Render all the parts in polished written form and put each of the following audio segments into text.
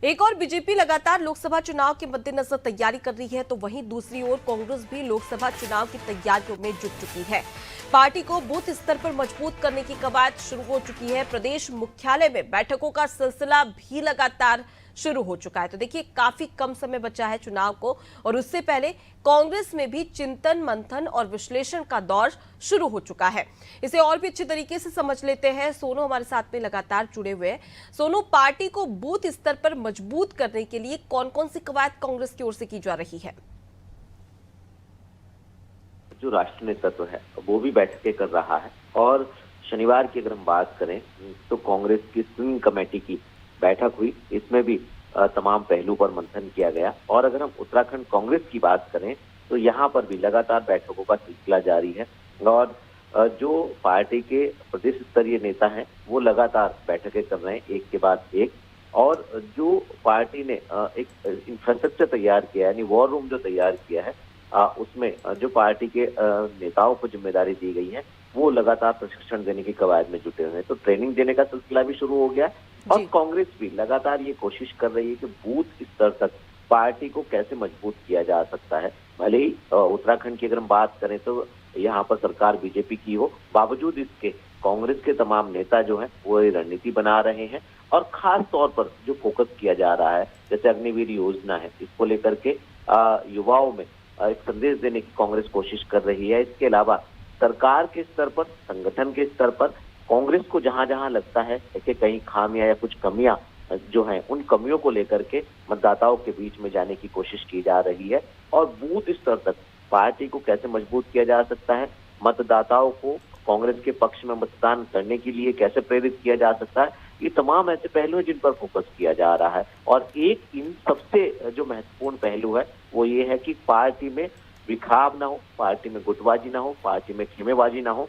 एक और बीजेपी लगातार लोकसभा चुनाव के मद्देनजर तैयारी कर रही है, तो वहीं दूसरी ओर कांग्रेस भी लोकसभा चुनाव की तैयारियों में जुट चुकी है। पार्टी को बूथ स्तर पर मजबूत करने की कवायद शुरू हो चुकी है। प्रदेश मुख्यालय में बैठकों का सिलसिला भी लगातार शुरू हो चुका है। तो देखिए, काफी कम समय बचा है चुनाव को, और उससे पहले कांग्रेस में भी चिंतन मंथन और विश्लेषण का दौर शुरू हो चुका है। इसे और भी अच्छे तरीके से समझ लेते हैं। सोनू हमारे साथ में लगातार जुड़े हुए हैं। सोनू, पार्टी को बूथ स्तर पर मजबूत करने के लिए कौन कौन सी कवायद कांग्रेस की ओर से की जा रही है? जो राष्ट्र नेतृत्व है वो भी बैठकें कर रहा है, और शनिवार की अगर हम बात करें तो कांग्रेस की स्क्रीनिंग कमेटी की बैठक हुई। इसमें भी तमाम पहलू पर मंथन किया गया। और अगर हम उत्तराखंड कांग्रेस की बात करें तो यहाँ पर भी लगातार बैठकों का सिलसिला जारी है, और जो पार्टी के प्रदेश स्तरीय नेता हैं वो लगातार बैठकें कर रहे हैं, एक के बाद एक। और जो पार्टी ने एक इंफ्रास्ट्रक्चर तैयार किया है, यानी वॉर रूम जो तैयार किया है, उसमें जो पार्टी के नेताओं को जिम्मेदारी दी गई है वो लगातार प्रशिक्षण देने की कवायद में जुटे हुए हैं। तो ट्रेनिंग देने का सिलसिला भी शुरू हो गया, और कांग्रेस भी लगातार ये कोशिश कर रही है कि बूथ स्तर तक पार्टी को कैसे मजबूत किया जा सकता है। भले ही उत्तराखंड की अगर हम बात करें तो यहाँ पर सरकार बीजेपी की हो, बावजूद इसके कांग्रेस के तमाम नेता जो हैं वो ये रणनीति बना रहे हैं। और खास तौर पर जो फोकस किया जा रहा है, जैसे अग्निवीर योजना है, इसको लेकर के युवाओं में एक संदेश देने की कांग्रेस कोशिश कर रही है। इसके अलावा सरकार के स्तर पर, संगठन के स्तर पर कांग्रेस को जहां जहां लगता है कि कहीं खामियां या कुछ कमियां जो हैं, उन कमियों को लेकर के मतदाताओं के बीच में जाने की कोशिश की जा रही है। और बूथ स्तर तक पार्टी को कैसे मजबूत किया जा सकता है, मतदाताओं को कांग्रेस के पक्ष में मतदान करने के लिए कैसे प्रेरित किया जा सकता है, ये तमाम ऐसे पहलू हैं जिन पर फोकस किया जा रहा है। और एक इन सबसे जो महत्वपूर्ण पहलू है वो ये है कि पार्टी में बिखराव ना हो, पार्टी में गुटबाजी ना हो, पार्टी में खेमेबाजी ना हो,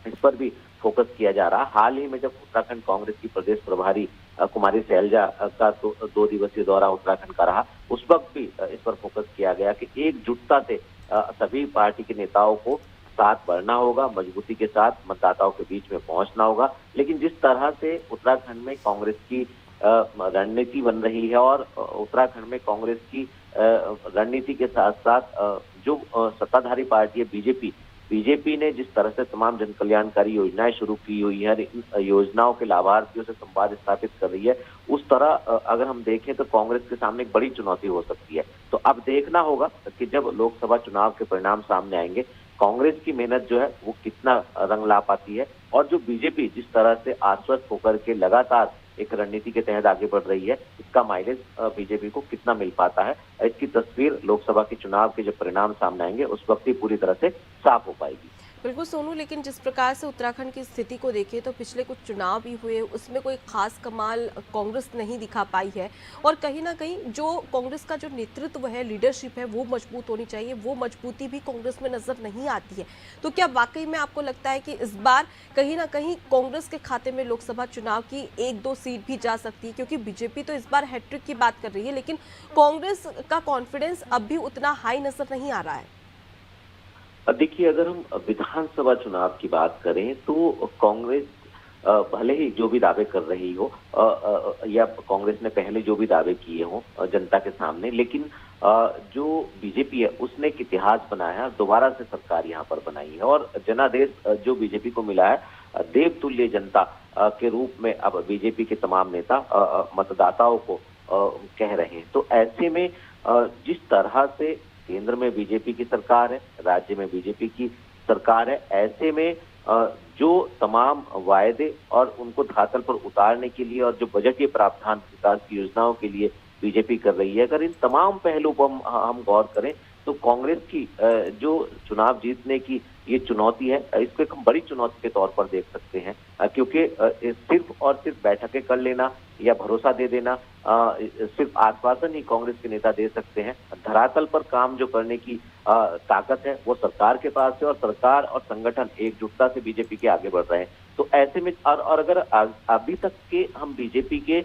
इस पर भी फोकस किया जा रहा है। हाल ही में जब उत्तराखंड कांग्रेस की प्रदेश प्रभारी कुमारी सैलजा का 2 दिवसीय दौरा उत्तराखंड का रहा, उस वक्त भी इस पर फोकस किया गया कि एकजुटता से सभी पार्टी के नेताओं को साथ बढ़ना होगा, मजबूती के साथ मतदाताओं के बीच में पहुंचना होगा। लेकिन जिस तरह से उत्तराखंड में कांग्रेस की रणनीति बन रही है, और उत्तराखंड में कांग्रेस की रणनीति के साथ साथ जो सत्ताधारी पार्टी है बीजेपी ने जिस तरह से तमाम जन कल्याणकारी योजनाएं शुरू की हुई है, इन योजनाओं के लाभार्थियों से संवाद स्थापित कर रही है, उस तरह अगर हम देखें तो कांग्रेस के सामने एक बड़ी चुनौती हो सकती है। तो अब देखना होगा कि जब लोकसभा चुनाव के परिणाम सामने आएंगे, कांग्रेस की मेहनत जो है वो कितना रंग ला पाती है, और जो बीजेपी जिस तरह से आश्वस्त होकर के लगातार एक रणनीति के तहत आगे बढ़ रही है, इसका माइलेज बीजेपी को कितना मिल पाता है, इसकी तस्वीर लोकसभा के चुनाव के जब परिणाम सामने आएंगे उस वक्त ही पूरी तरह से साफ हो पाएगी। बिल्कुल सोनू, लेकिन जिस प्रकार से उत्तराखंड की स्थिति को देखें तो पिछले कुछ चुनाव भी हुए, उसमें कोई खास कमाल कांग्रेस नहीं दिखा पाई है। और कहीं ना कहीं जो कांग्रेस का जो नेतृत्व है, लीडरशिप है, वो मजबूत होनी चाहिए, वो मजबूती भी कांग्रेस में नजर नहीं आती है। तो क्या वाकई में आपको लगता है कि इस बार कहीं ना कहीं कांग्रेस के खाते में लोकसभा चुनाव की 1-2 सीट भी जा सकती है? क्योंकि बीजेपी तो इस बार हैट्रिक की बात कर रही है, लेकिन कांग्रेस का कॉन्फिडेंस अब भी उतना हाई नजर नहीं आ रहा है। देखिए, अगर हम विधानसभा चुनाव की बात करें तो कांग्रेस भले ही जो भी दावे कर रही हो, या कांग्रेस ने पहले जो भी दावे किए हों जनता के सामने, लेकिन जो बीजेपी है उसने एक इतिहास बनाया है, दोबारा से सरकार यहाँ पर बनाई है। और जनादेश जो बीजेपी को मिला है, देवतुल्य जनता के रूप में अब बीजेपी के तमाम नेता मतदाताओं को कह रहे हैं। तो ऐसे में जिस तरह से केंद्र में बीजेपी की सरकार है, राज्य में बीजेपी की सरकार है, ऐसे में जो तमाम वायदे और उनको धरातल पर उतारने के लिए, और जो बजटीय प्रावधान विकास की योजनाओं के लिए बीजेपी कर रही है, अगर इन तमाम पहलुओं पर हम गौर करें तो कांग्रेस की जो चुनाव जीतने की ये चुनौती है, इसको एक हम बड़ी चुनौती के तौर पर देख सकते हैं। क्योंकि सिर्फ और सिर्फ बैठकें कर लेना या भरोसा दे देना, सिर्फ आश्वासन ही कांग्रेस के नेता दे सकते हैं। धरातल पर काम जो करने की ताकत है वो सरकार के पास है, और सरकार और संगठन एकजुटता से बीजेपी के आगे बढ़ रहे हैं। तो ऐसे में और अगर अभी तक के हम बीजेपी के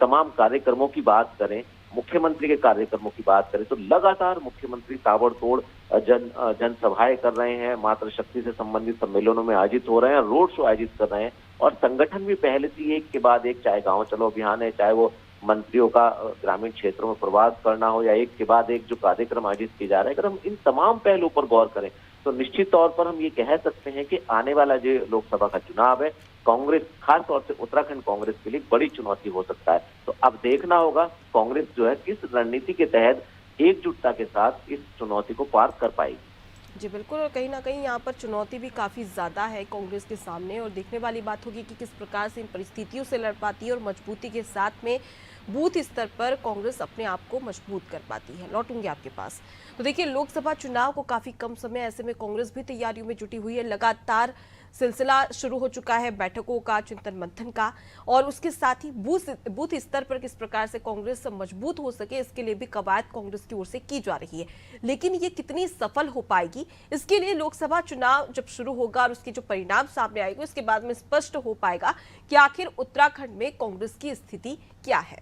तमाम कार्यक्रमों की बात करें, मुख्यमंत्री के कार्यक्रमों की बात करें, तो लगातार मुख्यमंत्री ताबड़तोड़ जनसभाएं कर रहे हैं, मातृशक्ति से संबंधित सम्मेलनों में आयोजित हो रहे हैं, रोड शो आयोजित कर रहे हैं। और संगठन भी पहले से एक के बाद एक, चाहे गांव चलो अभियान है, चाहे वो मंत्रियों का ग्रामीण क्षेत्रों में प्रवास करना हो या एक के बाद एक जो कार्यक्रम आयोजित किए जा रहे हैं, अगर हम इन तमाम पहलुओं पर गौर करें तो निश्चित तौर पर हम ये कह सकते हैं कि आने वाला जो लोकसभा का चुनाव है, कांग्रेस, खास तौर से उत्तराखंड कांग्रेस के लिए बड़ी चुनौती हो सकता है। तो अब देखना होगा कांग्रेस जो है किस रणनीति के तहत एकजुटता के साथ इस चुनौती को पार कर पाएगी। जी बिल्कुल, और कहीं ना कहीं यहाँ पर चुनौती भी काफ़ी ज़्यादा है कांग्रेस के सामने, और देखने वाली बात होगी कि किस प्रकार से इन परिस्थितियों से लड़ पाती है और मजबूती के साथ में बूथ स्तर पर कांग्रेस अपने आप को मजबूत कर पाती है। लौटूंगी आपके पास। तो देखिए, लोकसभा चुनाव को काफ़ी कम समय, ऐसे में कांग्रेस भी तैयारियों में जुटी हुई है। लगातार सिलसिला शुरू हो चुका है बैठकों का, चिंतन मंथन का, और उसके साथ ही बूथ स्तर पर किस प्रकार से कांग्रेस मजबूत हो सके, इसके लिए भी कवायद कांग्रेस की ओर से की जा रही है। लेकिन ये कितनी सफल हो पाएगी, इसके लिए लोकसभा चुनाव जब शुरू होगा और उसके जो परिणाम सामने आएंगे, उसके बाद में स्पष्ट हो पाएगा कि आखिर उत्तराखंड में कांग्रेस की स्थिति क्या है।